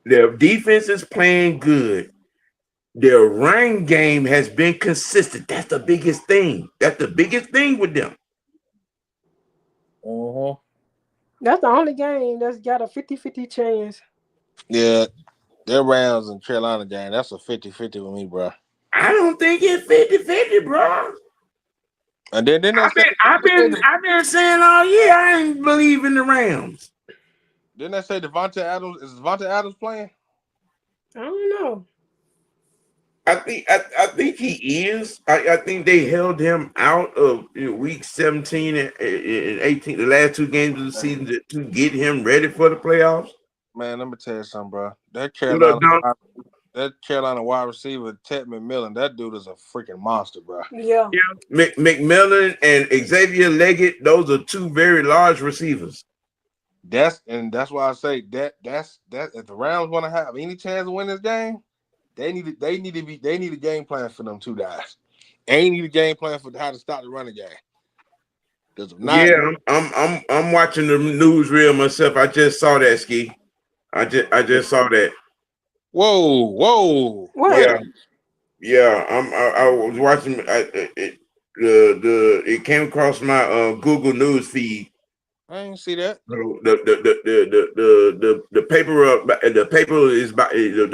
Their defense is playing good. Their run game has been consistent. That's the biggest thing. That's the biggest thing with them. That's the only game that's got a 50-50 chance. Yeah, their Rams and Carolina game, that's a 50-50 with me, bro. I don't think it's 50-50, bro. And then I've been saying all year I ain't believe in the Rams. Didn't they say Devontae Adams? Is Devontae Adams playing? I don't know. I think he is. I think they held him out of week 17 and 18, the last two games of the season to get him ready for the playoffs. Man, let me tell you something, bro. That Carolina wide receiver, Ted McMillan, that dude is a freaking monster, bro. Yeah. McMillan and Xavier Leggett, those are two very large receivers. That's why I say that's if the Rams want to have any chance to win this game, they need a game plan for them two guys. They need a game plan for how to stop the running game. I'm watching the newsreel myself. I just saw that, Ski. I just saw that. Whoa! What? Yeah. I was watching. It came across my Google News feed. I didn't see that. The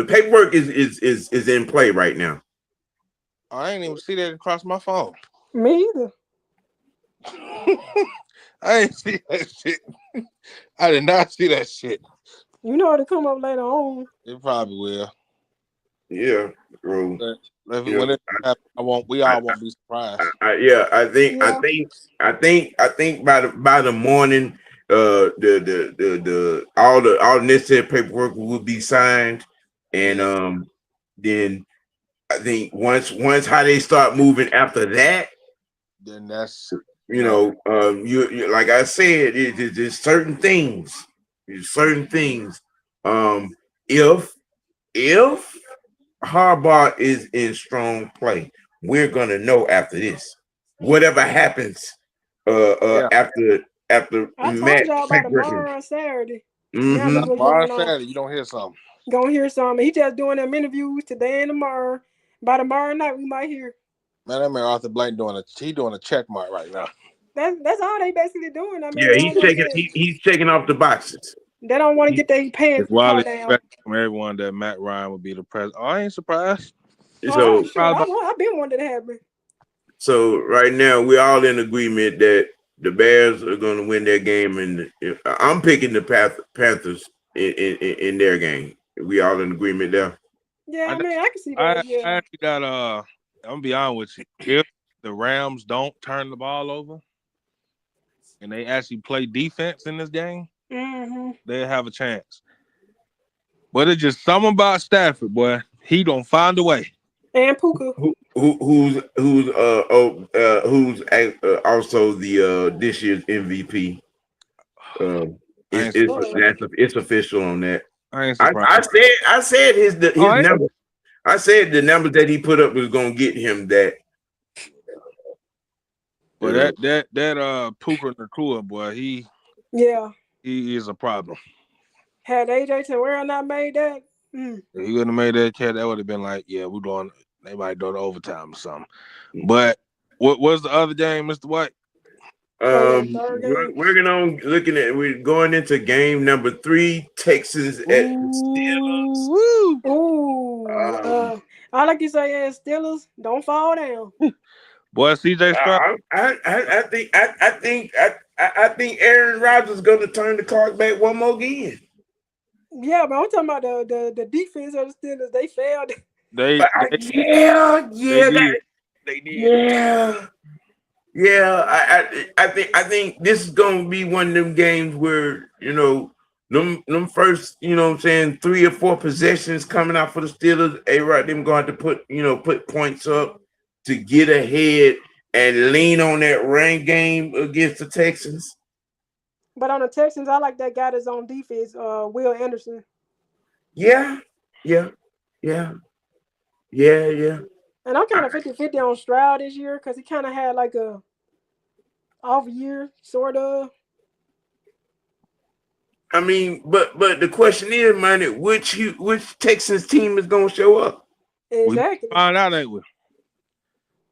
paperwork is in play right now. I didn't even see that across my phone. Me either. I didn't see that shit. I did not see that shit. You know it'll come up later on. It probably will. Yeah, bro. When it happens, we all won't be surprised. I think by the morning, all the necessary paperwork will be signed, and then I think once how they start moving after that, then that's you like I said, there's certain things. If Harbaugh is in strong play, we're gonna know after this. Whatever happens after I told y'all about tomorrow on Saturday. Tomorrow Saturday, you don't hear something. Gonna hear something. He just doing them interviews today and tomorrow. By tomorrow night, we might hear. Man, that man Arthur Blank doing a check mark right now. That's all they basically doing. I mean, he's checking off the boxes. They don't want to get their pants down. From everyone that Matt Ryan would be the president. I ain't surprised. So I've been wanting to happen. So right now we're all in agreement that the Bears are going to win their game, and I'm picking the Panthers in their game. We all in agreement there. Yeah, I can see that. I actually got I'm gonna be honest with you. If the Rams don't turn the ball over and they actually play defense in this game, they'll have a chance. But it's just something about Stafford, boy. He gonna find a way. And Puka, who's also the this year's MVP. It's official on that. I ain't surprised. I said his number. I said the numbers that he put up was gonna get him that. But that Puka Nacua, boy, he is a problem. Had AJ Terrell not made that, if he wouldn't have made that cat, that would have been like, yeah, they might go to overtime or something. But what was the other game, Mr. White? We're going into game number 3, Texans at Steelers. I like you say, Steelers, don't fall down. Boy, CJ Stroud. I think Aaron Rodgers is going to turn the clock back one more again. Yeah, but I'm talking about the defense of the Steelers. They failed. They did. Yeah. I think this is gonna be one of them games where them first, what I'm saying, 3 or 4 possessions coming out for the Steelers, A-Rod, them going to put points up to get ahead and lean on that rain game against the Texans. But on the Texans, I like that guy that's on defense, Will Anderson. Yeah. And I'm kind of 50-50 on Stroud this year because he kind of had like a off year, sort of. I mean, but the question is, man, which Texans team is gonna show up? Exactly. We find out, ain't we?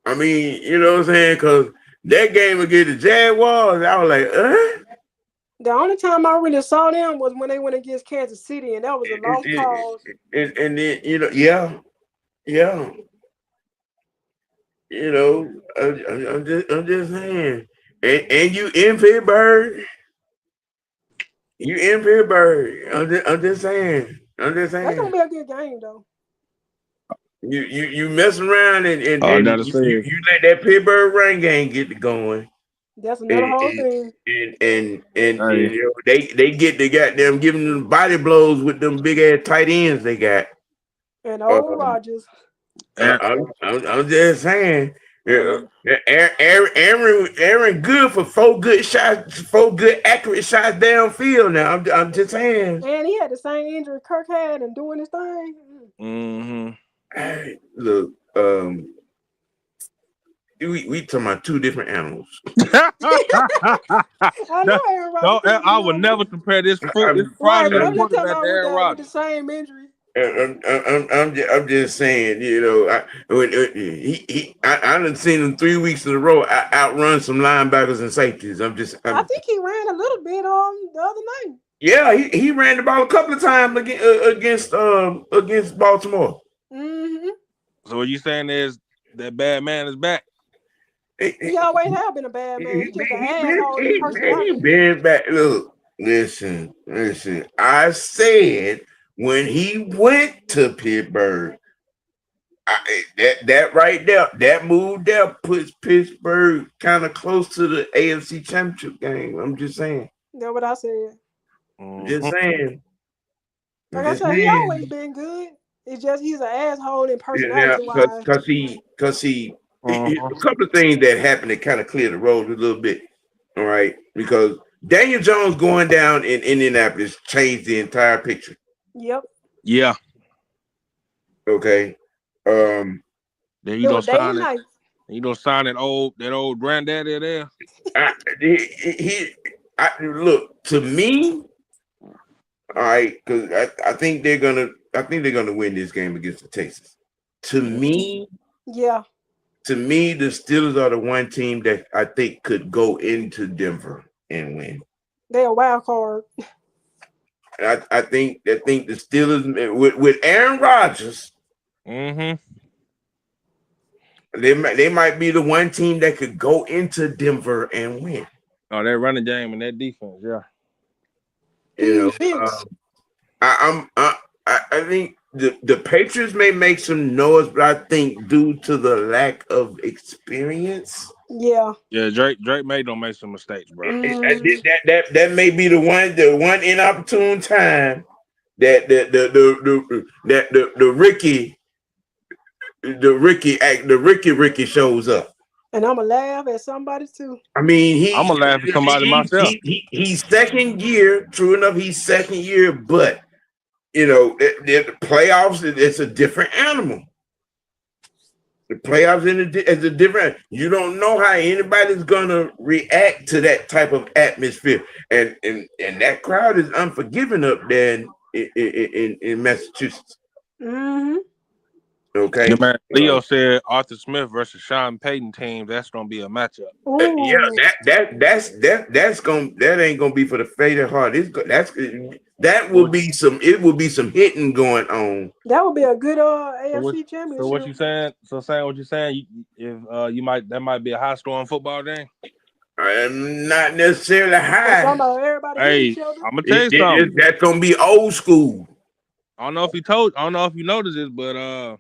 I mean, you know what I'm saying? Because that game against the Jaguars, I was like, The only time I really saw them was when they went against Kansas City, and that was a lost cause. And then, yeah. I'm just saying. And you in Pittsburgh. I'm just saying. That's gonna be a good game, though. You mess around and you let that Pittsburgh rain game get going. That's another whole thing. And they get the goddamn giving them body blows with them big ass tight ends they got. And old Rodgers. I'm just saying. Aaron good for 4 good shots, 4 good accurate shots downfield. Now I'm just saying. And he had the same injury Kirk had and doing his thing. Mm-hmm. Hey, look, we talking about 2 different animals. I know Aaron Rodgers. I would never compare this fraudulent quarterback to Aaron Rodgers. With the same injury. I'm just saying, I done seen him 3 weeks in a row outrun some linebackers and safeties. I think he ran a little bit the other night. Yeah, he ran the ball a couple of times against Baltimore. Mm-hmm. So what you saying is that bad man is back? He always have been a bad man. He's just an asshole in personality. He been back. Look, listen. I said when he went to Pittsburgh, that right there, that move there puts Pittsburgh kind of close to the AFC Championship game. I'm just saying. That's what I said. Just saying. Like I said, he always been good. It's just he's an asshole in personality wise. Because he a couple of things that happened that kind of cleared the road a little bit. All right, because Daniel Jones going down in Indianapolis changed the entire picture. Yep. Yeah. Okay. Then you don't sign it. You don't sign that old granddaddy there. Look, to me. All right, because I think they're gonna win this game against the Texans. To me, the Steelers are the one team that I think could go into Denver and win. They're a wild card. I think the Steelers with Aaron Rodgers. Mm-hmm. They might be the one team that could go into Denver and win. Oh, that running game and that defense, yeah. I think the Patriots may make some noise, but I think due to the lack of experience. Yeah. Yeah, Drake may don't make some mistakes, bro. That may be the one inopportune time that the Ricky shows up. And I'm gonna laugh at somebody too. I mean, I'm gonna laugh at somebody myself. He's second year. True enough, he's second year, but the playoffs. It's a different animal. The playoffs is a different. You don't know how anybody's gonna react to that type of atmosphere, and that crowd is unforgiving up there in Massachusetts. Mm-hmm. Okay. Yeah, man. Leo said Arthur Smith versus Sean Payton team. That's gonna be a matchup. That ain't gonna be for the faint of heart. That will be some. It will be some hitting going on. That would be a good AFC championship. So what you saying? What you saying? That might be a high scoring football game. Not necessarily high. I'm gonna tell you something. That's gonna be old school. I don't know if you noticed this, but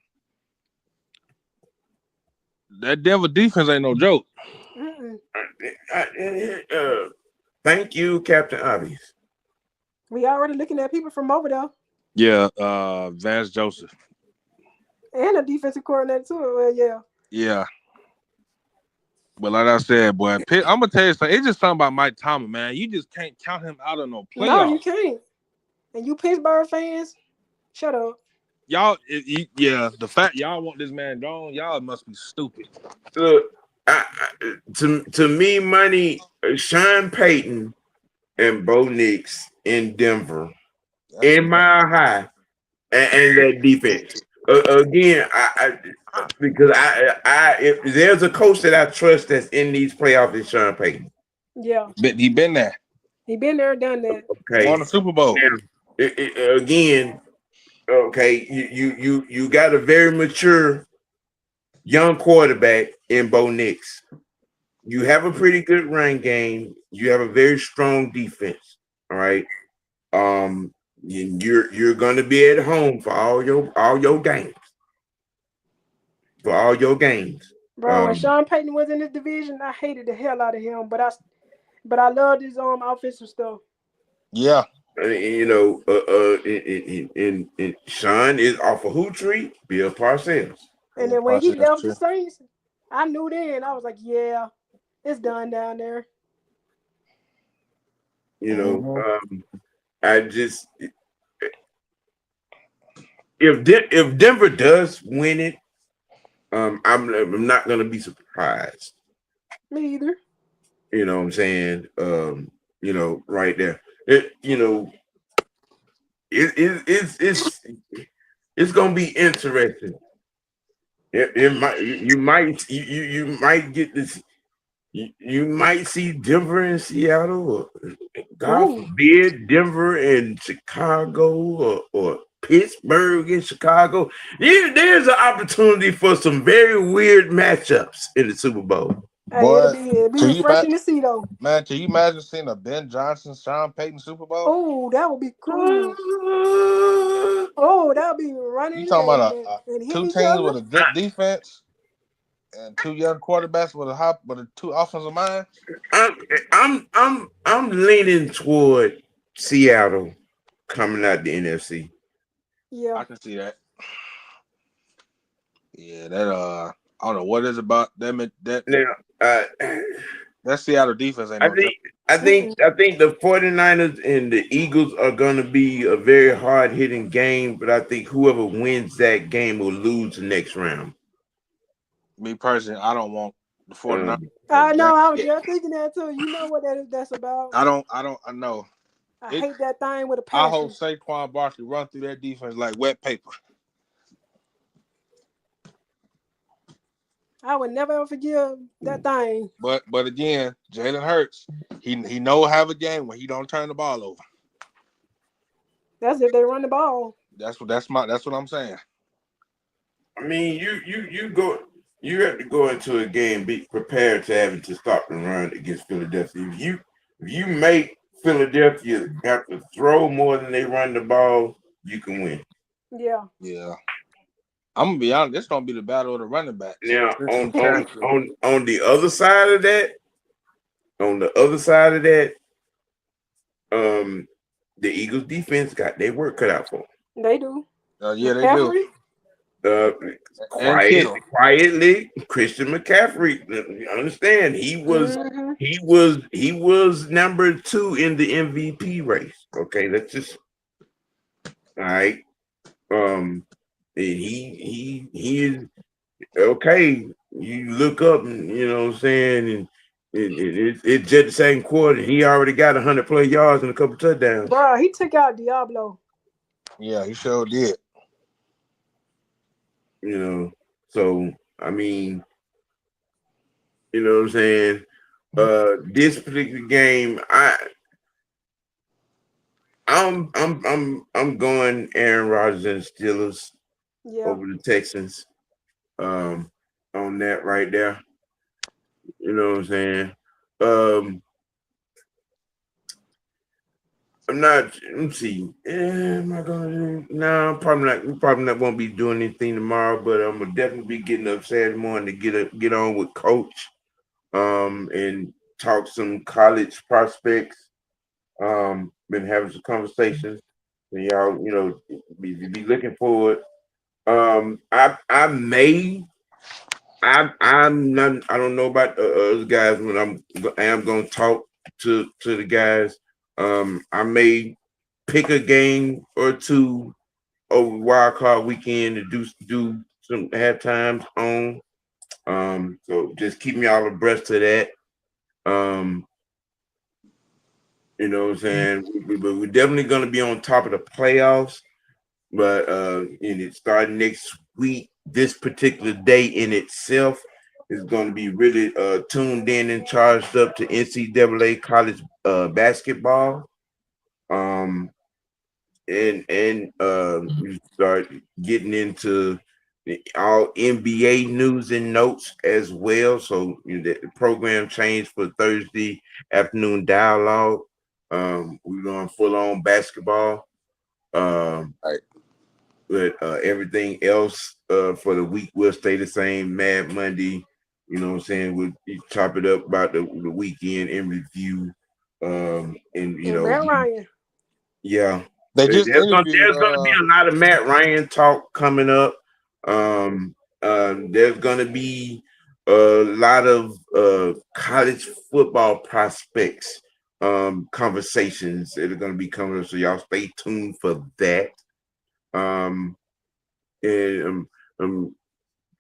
that Denver defense ain't no joke. Thank you, Captain Obvious. We already looking at people from over there. Yeah, Vance Joseph. And a defensive coordinator too. Well, yeah. Yeah. But like I said, boy, I'm gonna tell you something. It's just something about Mike Tomlin, man. You just can't count him out of no playoffs. No, you can't. And you Pittsburgh fans, shut up. Y'all, the fact y'all want this man gone, y'all must be stupid. Look, to me, money, Sean Payton and Bo Nix in Denver, in Mile High, and that defense. Again, because if there's a coach that I trust that's in these playoffs, it's Sean Payton. Yeah, but he been there. He been there, done that. Okay, won the Super Bowl. Now, again, okay, you got a very mature young quarterback in Bo Nix. You have a pretty good run game. You have a very strong defense. All right. You're going to be at home for all your games. For all your games. Bro, when Sean Payton was in this division, I hated the hell out of him, but I loved his offensive stuff. Yeah. You know, and Sean is off of who tree? Bill Parcells. And then when he left the Saints, I knew then. I was like, yeah, it's done down there. You know, I just if Denver does win it, I'm not gonna be surprised. Me either. You know what I'm saying? You know, right there. It's gonna be interesting. You might get this. You might see Denver and Seattle, or God forbid, Denver and Chicago, or Pittsburgh and Chicago. There's an opportunity for some very weird matchups in the Super Bowl. Boy, it'd be refreshing to see, though. Man, can you imagine seeing a Ben Johnson, Sean Payton Super Bowl? Oh, that would be cool. Oh, that would be running. You talking about two teams with a good defense and two young quarterbacks with two offensive minds? I'm leaning toward Seattle coming out the NFC. Yeah, I can see that. Yeah, that I don't know what is about them. That Seattle defense ain't I think the 49ers and the Eagles are going to be a very hard-hitting game, but I think whoever wins that game will lose the next round. Me personally, I don't want the 49ers. I know. I was just thinking that too. You know what that's about. I know. I hate that thing with a passion. I hope Saquon Barkley run through that defense like wet paper. I would never ever forgive that thing. But again, Jalen Hurts, he know have a game when he don't turn the ball over. That's if they run the ball. That's what I'm saying. I mean, you have to go into a game be prepared to having to stop the run against Philadelphia. If you make Philadelphia have to throw more than they run the ball, you can win. Yeah. Yeah. I'm gonna be honest. This gonna be the battle of the running backs. Now, on the other side of that, the Eagles defense got their work cut out for them. They do. Yeah, they do. Quietly, Christian McCaffrey. Understand he was number 2 in the MVP race. Okay, that's just all right. He is okay. You look up and you know what I'm saying, and it's just the same quarter. He already got 100+ yards and a couple touchdowns. Bro, he took out Diablo. Yeah, he sure did. You know, so I mean, you know what I'm saying. This particular game, I'm going Aaron Rodgers and Steelers. Yeah. Over the Texans, on that right there. You know what I'm saying? I'm not. Let me see. Am I gonna? No, probably not. We probably not won't be doing anything tomorrow, but I'm gonna definitely be getting up Saturday morning to get on with Coach, and talk some college prospects. Been having some conversations, and y'all, be looking forward. I may. I'm not. I don't know about the other guys when I am gonna talk to the guys. I may pick a game or two over Wildcard weekend to do some halftimes on. So just keep me all abreast of that. Um, you know what I'm saying? But we're definitely gonna be on top of the playoffs. But and it starting next week, this particular day in itself is going to be really tuned in and charged up to NCAA college basketball. Um, and we start getting into all NBA news and notes as well. So the program changed for Thursday afternoon dialogue. We're going full on basketball. Right. But everything else for the week will stay the same. Mad Monday, you know what I'm saying? We'll chop it up about the weekend in review. And Matt Ryan. Yeah. They just there's interviewed. gonna be a lot of Matt Ryan talk coming up. There's gonna be a lot of college football prospects conversations that are gonna be coming up. So y'all stay tuned for that. And I'm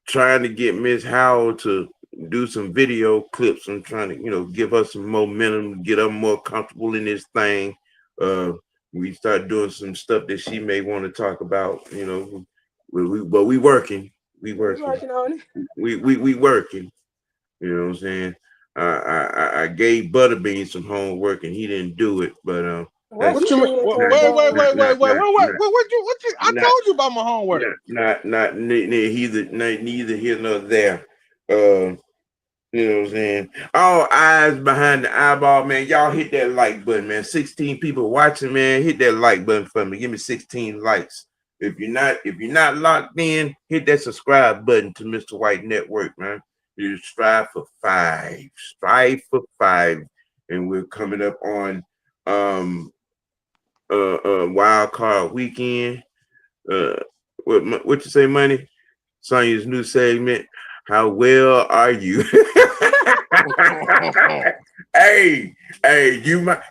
trying to get Miss Howell to do some video clips. I'm trying to, give her some momentum, get her more comfortable in this thing. We start doing some stuff that she may want to talk about, but we working. We working. Working on it. We working. You know what I'm saying? I gave Butterbean some homework and he didn't do it, but What you mean? Wait. What you? I told you about my homework. Neither here nor there. You know what I'm saying? All eyes behind the eyeball, man. Y'all hit that like button, man. 16 people watching, man. Hit that like button for me. Give me 16 likes. If you're not locked in, hit that subscribe button to Mr. White Network, man. You strive for 5. Strive for 5. And we're coming up on wild card weekend. What you say, Money? Sonya's new segment. How well are you? hey,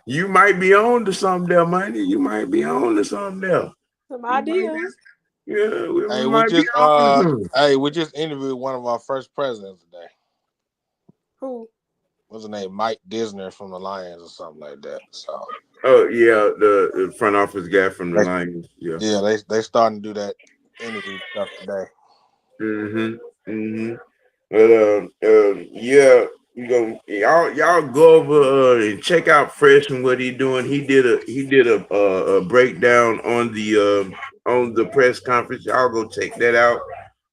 you might be on to something there, Money. You might be on to something there. Some ideas. We just interviewed one of our first presidents today. Who? What's his name? Mike Disner from the Lions or something like that. So. Oh yeah, the front office guy from the Lions. Yeah. Yeah, they starting to do that interview stuff today. But yeah, y'all go over and check out Fresh and what he's doing. He did a breakdown on the press conference. Y'all go check that out,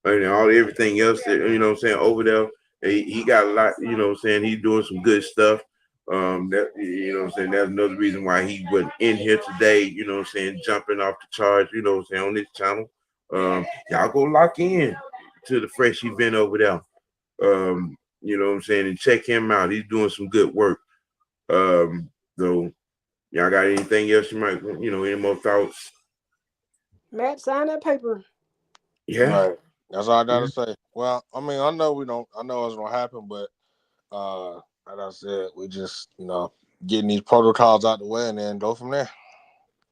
and everything else that what I'm saying over there. He got a lot. You know what I'm saying? He's doing some good stuff. That what I'm saying, that's another reason why he wasn't in here today. You know what I'm saying? Jumping off the charge. You know what I'm saying, on this channel. Y'all go lock in to the Fresh event over there. You know what I'm saying, and check him out. He's doing some good work. So y'all got anything else you might, any more thoughts? Matt, sign that paper. Yeah. Right. That's all I gotta say. Well, I mean, I know it's gonna happen, but like I said, we just, getting these protocols out the way and then go from there.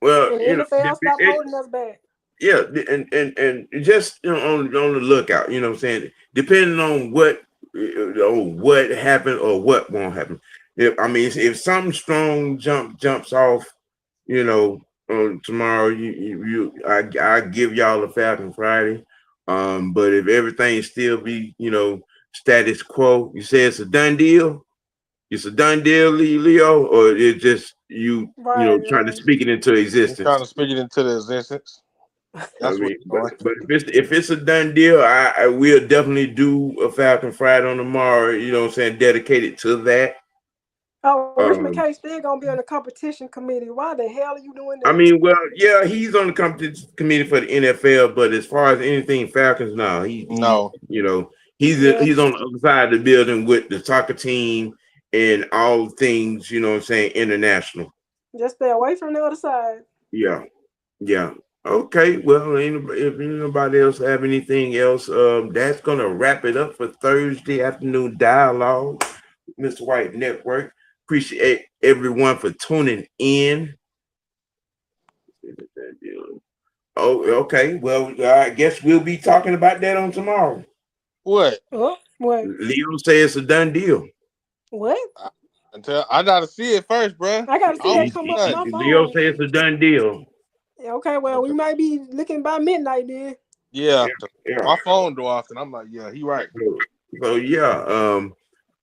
Well, and NFL stop holding us back. Yeah, and just on the lookout, you know what I'm saying? Depending on what happened or what won't happen. If something strong jumps off, tomorrow, I give y'all a Falcon Friday. But if everything still be, status quo, you say it's a done deal. It's a done deal, Leo, or it's just trying to speak it into existence. Trying to speak it into the existence. But if it's a done deal, I will definitely do a Falcon Friday on tomorrow. You know what I'm saying? Dedicated to that. Oh, Richmond K still gonna be on the competition committee. Why the hell are you doing that? I mean, well, yeah, he's on the competition committee for the NFL, but as far as anything Falcons, no, No. he's on the other side of the building with the soccer team and all things, you know what I'm saying, international. Just stay away from the other side. Yeah. Okay, well, if anybody else have anything else, that's gonna wrap it up for Thursday afternoon dialogue, Mr. White Network. Appreciate everyone for tuning in. Oh, okay. Well, I guess we'll be talking about that on tomorrow. What? Oh, what? Leo says it's a done deal. What? Until I gotta see it first, bro. I gotta see that come up on my Leo phone. says it's a done deal. Okay, well, we might be looking by midnight then. Yeah. My phone go off, and I'm like, yeah, he right. So yeah,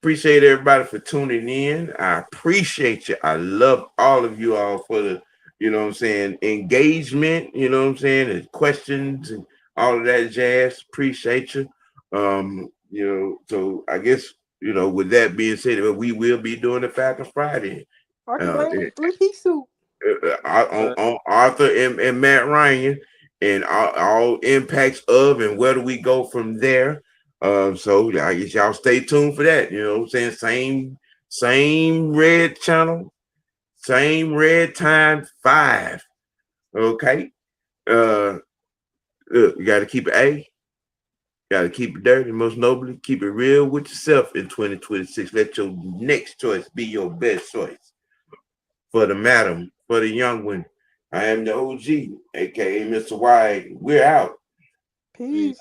appreciate everybody for tuning in. I appreciate you. I love all of you all for the, you know what I'm saying, engagement, you know what I'm saying, and questions and all of that jazz. Appreciate you. So I guess, with that being said, we will be doing the Falcons Friday. Three-piece suit. On Arthur and Matt Ryan and all impacts of and where do we go from there. So I guess y'all stay tuned for that. You know what I'm saying? Same red channel, same red time 5. Okay. Look, you gotta keep it A. Gotta keep it dirty, most nobly, keep it real with yourself in 2026. Let your next choice be your best choice. For the madam, for the young one. I am the OG, aka Mr. Y. We're out. Peace.